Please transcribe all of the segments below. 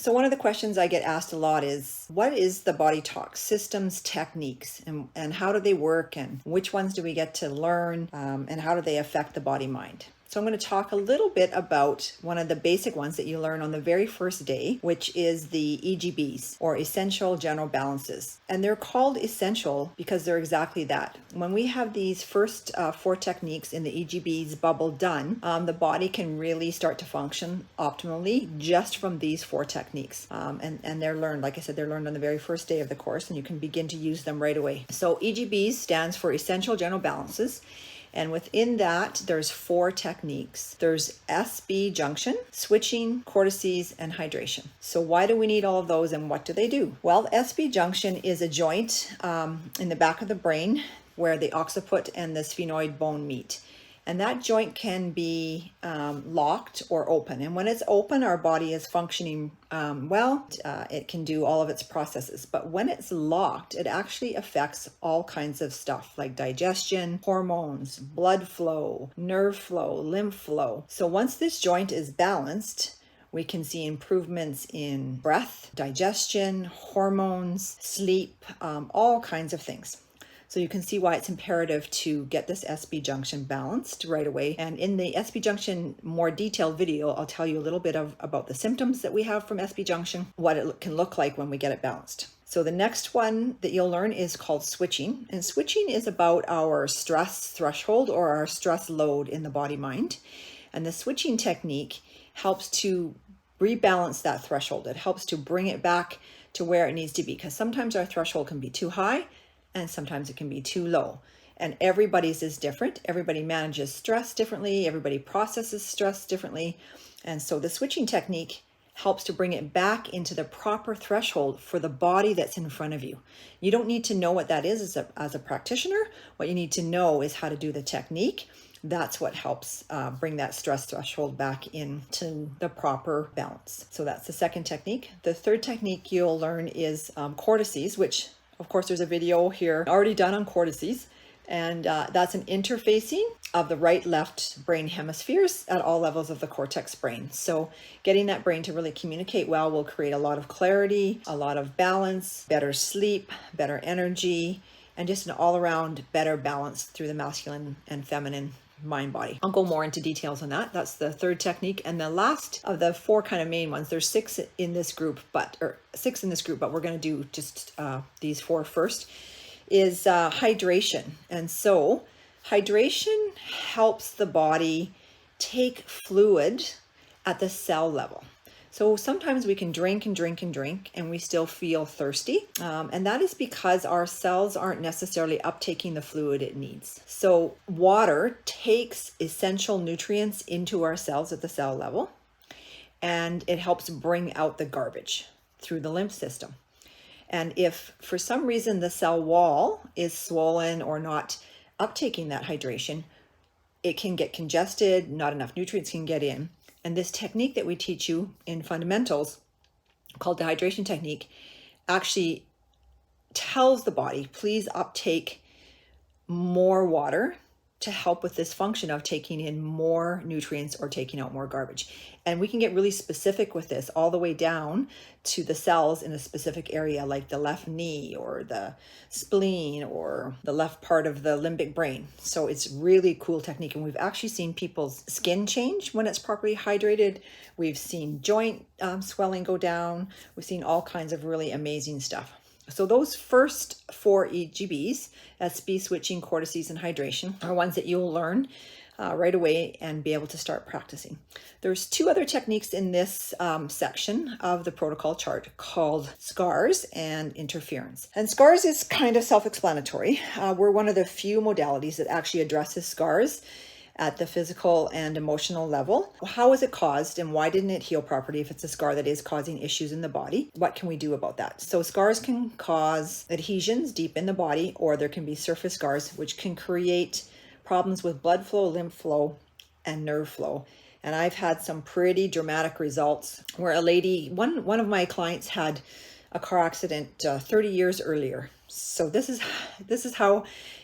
So one of the questions I get asked a lot is, what is the BodyTalk systems techniques, and how do they work, and which ones do we get to learn, and how do they affect the body mind? So I'm going to talk a little bit about one of the basic ones that you learn on the very first day, which is the EGBs, or Essential General Balances. And they're called essential because they're exactly that. When we have these first 4 techniques in the EGBs bubble done, the body can really start to function optimally just from these 4 techniques. And they're learned, like I said, they're learned on the very first day of the course, and you can begin to use them right away. So EGBs stands for Essential General Balances. And within that, there's 4 techniques. There's SB junction, switching, cortices, and hydration. So why do we need all of those, and what do they do? Well, the SB junction is a joint in the back of the brain where the occiput and the sphenoid bone meet. And that joint can be locked or open. And when it's open, our body is functioning well. It can do all of its processes. But when it's locked, it actually affects all kinds of stuff like digestion, hormones, blood flow, nerve flow, lymph flow. So once this joint is balanced, we can see improvements in breath, digestion, hormones, sleep, all kinds of things. So you can see why it's imperative to get this SB junction balanced right away. And in the SB junction more detailed video, I'll tell you a little bit about the symptoms that we have from SB junction, what it can look like when we get it balanced. So the next one that you'll learn is called switching. And switching is about our stress threshold, or our stress load in the body mind. And the switching technique helps to rebalance that threshold. It helps to bring it back to where it needs to be, because sometimes our threshold can be too high, and sometimes it can be too low. And everybody's is different. Everybody manages stress differently. Everybody processes stress differently. And so the switching technique helps to bring it back into the proper threshold for the body that's in front of you. You don't need to know what that is as a practitioner. What you need to know is how to do the technique. That's what helps bring that stress threshold back into the proper balance. So that's the second technique. The third technique you'll learn is cortices, which of course, there's a video here already done on cortices, and that's an interfacing of the right-left brain hemispheres at all levels of the cortex brain. So getting that brain to really communicate well will create a lot of clarity, a lot of balance, better sleep, better energy, and just an all-around better balance through the masculine and feminine mind body. I'll go more into details on that. That's the third technique. And the last of the 4 kind of main ones, there's 6 in this group, but we're going to do just these 4 first, is hydration. And so hydration helps the body take fluid at the cell level. So sometimes we can drink and drink and drink and we still feel thirsty. And that is because our cells aren't necessarily uptaking the fluid it needs. So water takes essential nutrients into our cells at the cell level, and it helps bring out the garbage through the lymph system. And if for some reason the cell wall is swollen or not uptaking that hydration, it can get congested, not enough nutrients can get in. And this technique that we teach you in fundamentals, called the hydration technique, actually tells the body, please uptake more water to help with this function of taking in more nutrients or taking out more garbage. And we can get really specific with this all the way down to the cells in a specific area, like the left knee or the spleen or the left part of the limbic brain. So it's really cool technique. And we've actually seen people's skin change when it's properly hydrated. We've seen joint swelling go down. We've seen all kinds of really amazing stuff. So those first 4 EGBs, SB, switching, cortices, and hydration, are ones that you'll learn right away and be able to start practicing. There's 2 other techniques in this section of the protocol chart called scars and interference. And scars is kind of self-explanatory. We're one of the few modalities that actually addresses scars at the physical and emotional level. How is it caused, and why didn't it heal properly if it's a scar that is causing issues in the body? What can we do about that? So scars can cause adhesions deep in the body, or there can be surface scars, which can create problems with blood flow, lymph flow, and nerve flow. And I've had some pretty dramatic results where a lady, one of my clients had a car accident 30 years earlier. So this is how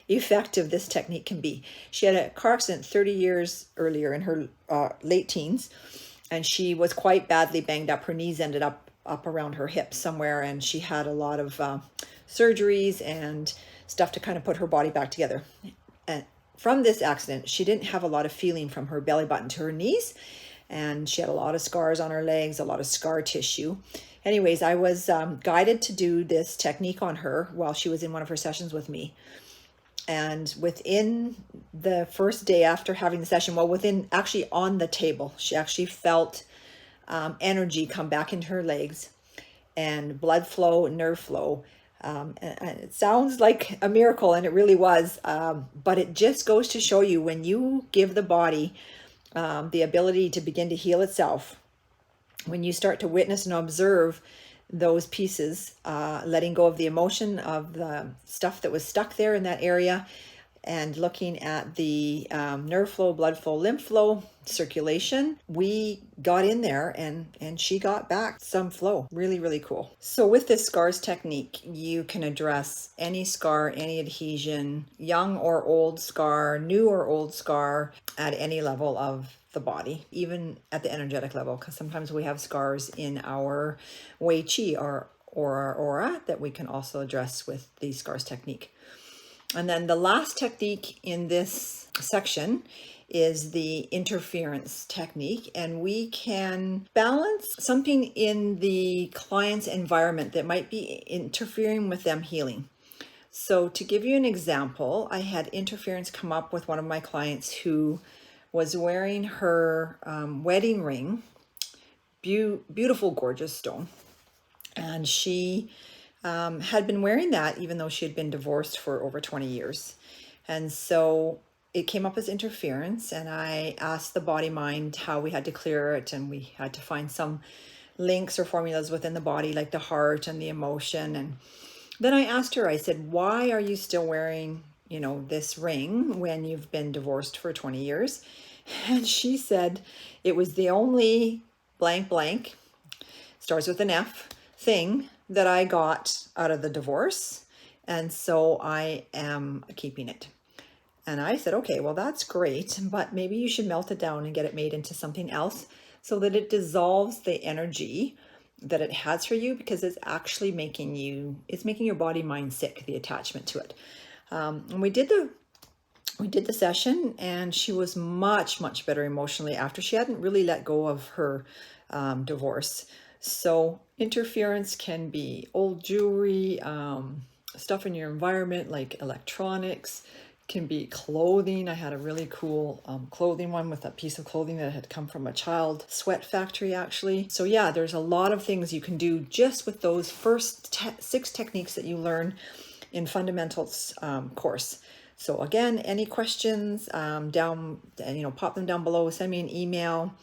effective this technique can be. She had a car accident 30 years earlier in her late teens, and she was quite badly banged up. Her knees ended up up around her hips somewhere, and she had a lot of surgeries and stuff to kind of put her body back together. And from this accident, she didn't have a lot of feeling from her belly button to her knees, and she had a lot of scars on her legs, a lot of scar tissue. Anyways, I was guided to do this technique on her while she was in one of her sessions with me. And within the first day after having the session, well, within actually on the table, she actually felt energy come back into her legs, and blood flow, nerve flow. And it sounds like a miracle, and it really was. But it just goes to show you, when you give the body the ability to begin to heal itself, when you start to witness and observe those pieces, letting go of the emotion of the stuff that was stuck there in that area, and looking at the nerve flow, blood flow, lymph flow, circulation, we got in there and she got back some flow. Really, really cool. So with this scars technique, you can address any scar, any adhesion, young or old scar, new or old scar, at any level of the body, even at the energetic level, because sometimes we have scars in our Wei Qi or our aura that we can also address with the scars technique. And then the last technique in this section is the interference technique, and we can balance something in the client's environment that might be interfering with them healing. So to give you an example, I had interference come up with one of my clients who was wearing her wedding ring, beautiful, gorgeous stone, and she had been wearing that even though she had been divorced for over 20 years. And so it came up as interference, and I asked the body mind how we had to clear it, and we had to find some links or formulas within the body, like the heart and the emotion. And then I asked her, I said, why are you still wearing, this ring when you've been divorced for 20 years? And she said, it was the only blank blank, starts with an F, thing that I got out of the divorce, and so I am keeping it. And I said, okay, well, that's great, but maybe you should melt it down and get it made into something else so that it dissolves the energy that it has for you, because it's actually making your body mind sick, the attachment to it. And we did the session, and she was much, much better emotionally after. She hadn't really let go of her divorce. So interference can be old jewelry, stuff in your environment like electronics, can be clothing. I had a really cool clothing one with a piece of clothing that had come from a child sweat factory, actually. So yeah, there's a lot of things you can do just with those first 6 techniques that you learn in fundamentals course. So again, any questions, pop them down below, send me an email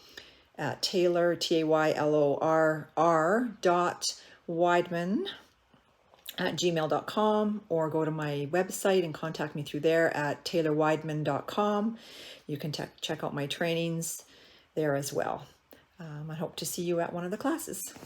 at Taylor, taylor.weidman@gmail.com, or go to my website and contact me through there at taylorweidman.com. You can check out my trainings there as well. I hope to see you at one of the classes.